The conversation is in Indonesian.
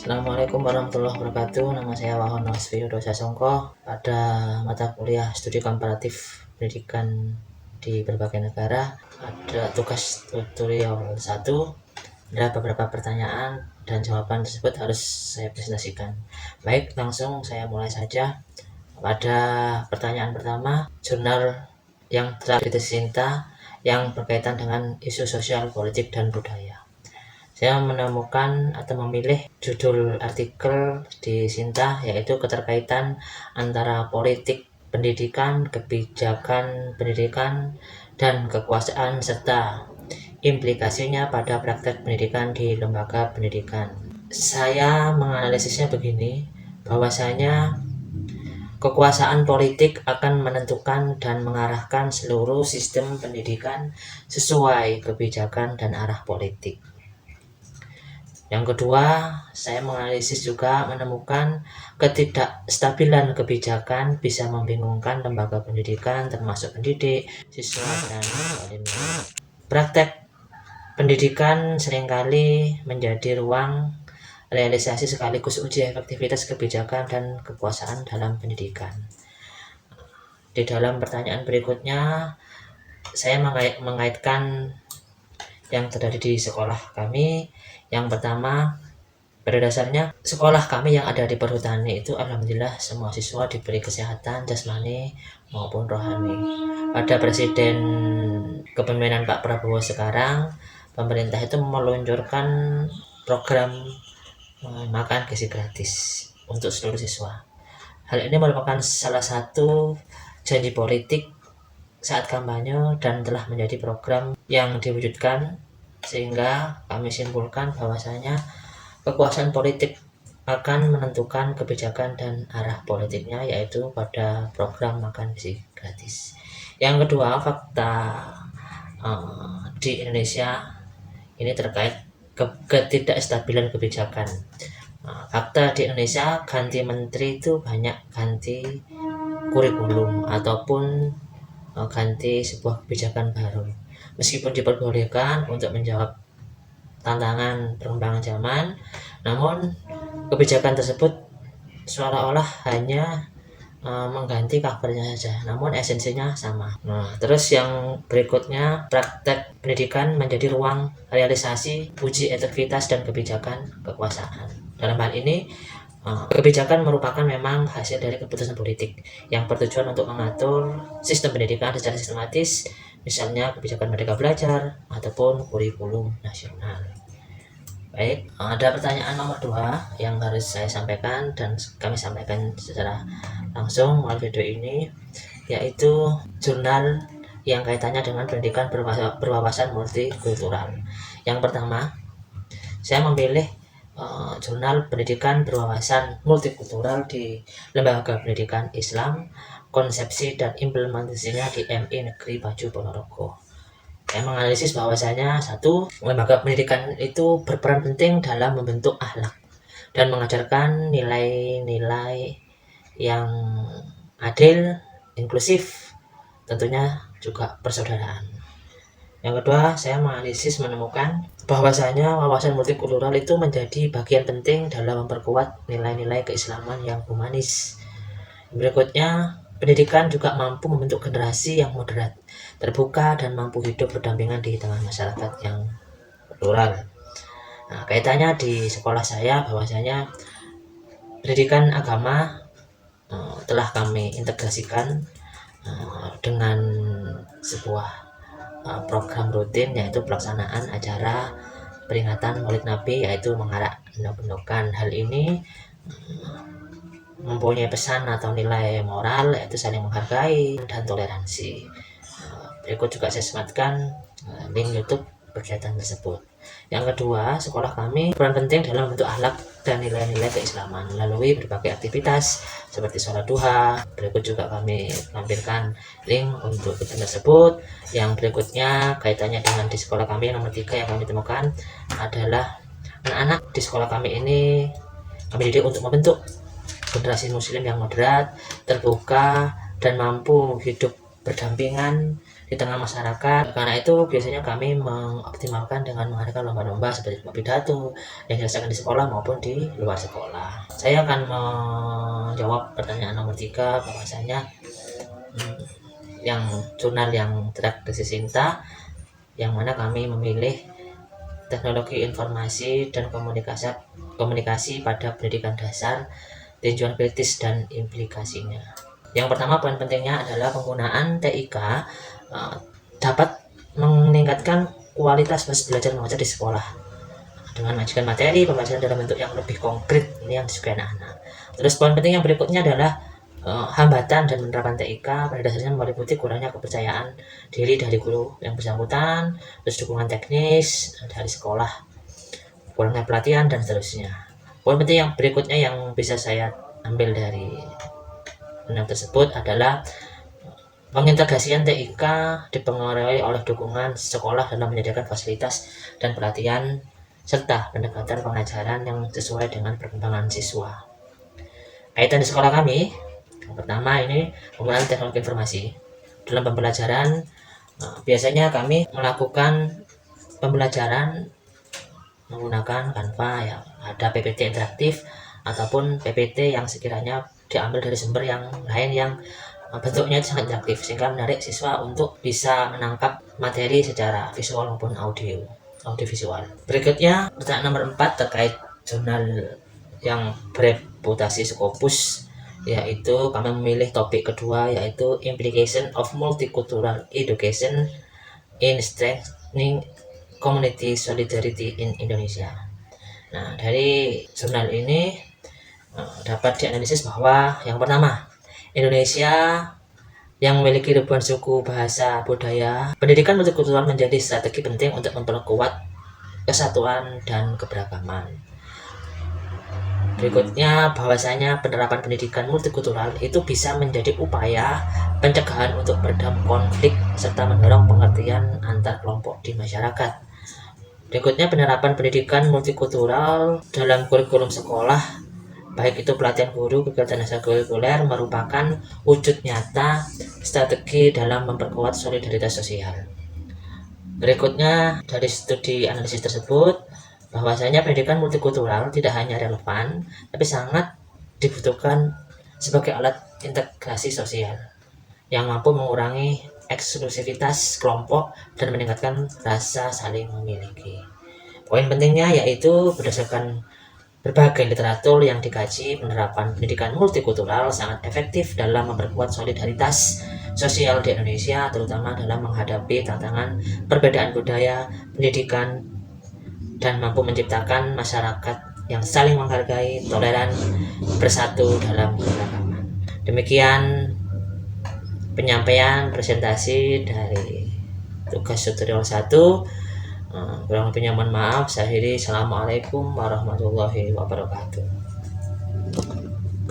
Assalamualaikum warahmatullahi wabarakatuh. Nama saya Wahono Sriyodo Sasongko. Pada mata kuliah studi komparatif pendidikan di berbagai negara, ada tugas tutorial 1. Ada beberapa pertanyaan dan jawaban tersebut harus saya presentasikan. Baik, langsung saya mulai saja. Pada pertanyaan pertama, jurnal yang telah dicinta yang berkaitan dengan isu sosial, politik, dan budaya. Saya menemukan atau memilih judul artikel di Sinta, yaitu keterkaitan antara politik pendidikan, kebijakan pendidikan, dan kekuasaan serta implikasinya pada praktek pendidikan di lembaga pendidikan. Saya menganalisisnya begini, bahwasanya kekuasaan politik akan menentukan dan mengarahkan seluruh sistem pendidikan sesuai kebijakan dan arah politik. Yang kedua, saya menganalisis juga menemukan ketidakstabilan kebijakan bisa membingungkan lembaga pendidikan termasuk pendidik, siswa, dan muridnya. Praktek pendidikan seringkali menjadi ruang realisasi sekaligus uji efektivitas kebijakan dan kekuasaan dalam pendidikan. Di dalam pertanyaan berikutnya, saya mengaitkan yang terjadi di sekolah kami. Yang pertama, pada dasarnya sekolah kami yang ada di Perhutani itu alhamdulillah semua siswa diberi kesehatan jasmani maupun rohani. Pada Presiden kepemimpinan Pak Prabowo sekarang, pemerintah itu meluncurkan program makan gizi gratis untuk seluruh siswa. Hal ini merupakan salah satu janji politik saat kampanye dan telah menjadi program yang diwujudkan, sehingga kami simpulkan bahwasanya kekuasaan politik akan menentukan kebijakan dan arah politiknya, yaitu pada program makan gizi gratis. Yang kedua, fakta di Indonesia ini terkait ketidakstabilan kebijakan. Fakta di Indonesia, ganti menteri itu banyak ganti kurikulum ataupun ganti sebuah kebijakan baru. Meskipun diperbolehkan untuk menjawab tantangan perkembangan zaman, namun kebijakan tersebut seolah-olah hanya mengganti covernya saja, namun esensinya sama. Terus yang berikutnya, praktek pendidikan menjadi ruang realisasi uji efektivitas dan kebijakan kekuasaan. Dalam hal ini, kebijakan merupakan memang hasil dari keputusan politik yang bertujuan untuk mengatur sistem pendidikan secara sistematis, misalnya kebijakan Merdeka Belajar ataupun kurikulum nasional. Baik, ada pertanyaan nomor 2 yang harus saya sampaikan dan kami sampaikan secara langsung melalui video ini, yaitu jurnal yang kaitannya dengan pendidikan berwawasan multikultural. Yang pertama, saya memilih jurnal pendidikan berwawasan multikultural di Lembaga Pendidikan Islam, konsepsi dan implementasinya di MI Negeri Baju Ponorogo. Saya menganalisis bahwasanya 1, lembaga pendidikan itu berperan penting dalam membentuk akhlak dan mengajarkan nilai-nilai yang adil, inklusif, tentunya juga persaudaraan. Yang kedua, saya menganalisis menemukan bahwasanya wawasan multikultural itu menjadi bagian penting dalam memperkuat nilai-nilai keislaman yang humanis. Berikutnya, pendidikan juga mampu membentuk generasi yang moderat, terbuka, dan mampu hidup berdampingan di tengah masyarakat yang plural. Kaitannya di sekolah saya bahwasanya pendidikan agama telah kami integrasikan dengan sebuah program rutin, yaitu pelaksanaan acara peringatan Maulid Nabi, yaitu mengarak endok-endokan. Hal ini mempunyai pesan atau nilai moral, yaitu saling menghargai dan toleransi. Berikut juga saya sematkan link YouTube kegiatan tersebut. Yang kedua, sekolah kami berperan penting dalam bentuk akhlak dan nilai-nilai keislaman melalui berbagai aktivitas seperti sholat duha. Berikut juga kami lampirkan link untuk kegiatan tersebut. Yang berikutnya kaitannya dengan di sekolah kami, nomor 3 yang kami temukan adalah anak-anak di sekolah kami ini kami didik untuk membentuk generasi muslim yang moderat, terbuka, dan mampu hidup berdampingan di tengah masyarakat. Karena itu biasanya kami mengoptimalkan dengan mengadakan lomba-lomba seperti pidato yang dilaksanakan di sekolah maupun di luar sekolah. Saya akan menjawab pertanyaan nomor 3, bahwasanya yang jurnal yang terakhir Sinta, yang mana kami memilih teknologi informasi dan komunikasi pada pendidikan dasar, tinjauan kritis dan implikasinya. Yang pertama, poin pentingnya adalah penggunaan TIK dapat meningkatkan kualitas belajar mengajar di sekolah dengan mengajarkan materi pembelajaran dalam bentuk yang lebih konkret, ini yang disukai anak-anak. Terus poin penting yang berikutnya adalah hambatan dan penerapan TIK pada dasarnya meliputi kurangnya kepercayaan diri dari guru yang bersangkutan, terus dukungan teknis dari sekolah, kurangnya pelatihan, dan seterusnya. Poin penting yang berikutnya yang bisa saya ambil dari yang tersebut adalah pengintegrasian TIK dipengaruhi oleh dukungan sekolah dalam menyediakan fasilitas dan pelatihan serta pendekatan pengajaran yang sesuai dengan perkembangan siswa. Kaitan di sekolah kami, yang pertama ini penggunaan teknologi informasi dalam pembelajaran. Biasanya kami melakukan pembelajaran menggunakan Canva, ya ada PPT interaktif ataupun PPT yang sekiranya diambil dari sumber yang lain yang bentuknya sangat interaktif sehingga menarik siswa untuk bisa menangkap materi secara visual maupun audiovisual. Berikutnya pertanyaan nomor 4 terkait jurnal yang bereputasi Scopus, yaitu kami memilih topik kedua, yaitu Implication of Multicultural Education in Strengthening Community Solidarity in Indonesia. Nah, dari jurnal ini dapat dianalisis bahwa yang pertama, Indonesia yang memiliki ribuan suku, bahasa, budaya, pendidikan multikultural menjadi strategi penting untuk memperkuat kesatuan dan keberagaman. Berikutnya, bahwasanya penerapan pendidikan multikultural itu bisa menjadi upaya pencegahan untuk meredam konflik serta mendorong pengertian antar kelompok di masyarakat. Berikutnya, penerapan pendidikan multikultural dalam kurikulum sekolah, baik itu pelatihan guru, kegiatan ekstrakurikuler, merupakan wujud nyata strategi dalam memperkuat solidaritas sosial. Berikutnya, dari studi analisis tersebut, bahwasanya pendidikan multikultural tidak hanya relevan, tapi sangat dibutuhkan sebagai alat integrasi sosial yang mampu mengurangi eksklusivitas kelompok dan meningkatkan rasa saling memiliki. Poin pentingnya yaitu berdasarkan berbagai literatur yang dikaji, penerapan pendidikan multikultural sangat efektif dalam memperkuat solidaritas sosial di Indonesia, terutama dalam menghadapi tantangan perbedaan budaya, pendidikan, dan mampu menciptakan masyarakat yang saling menghargai, toleran, bersatu dalam keberagaman. Demikian penyampaian presentasi dari tugas tutorial 1. Kurang lebihnya mohon maaf. Saya akhiri. Assalamualaikum warahmatullahi wabarakatuh.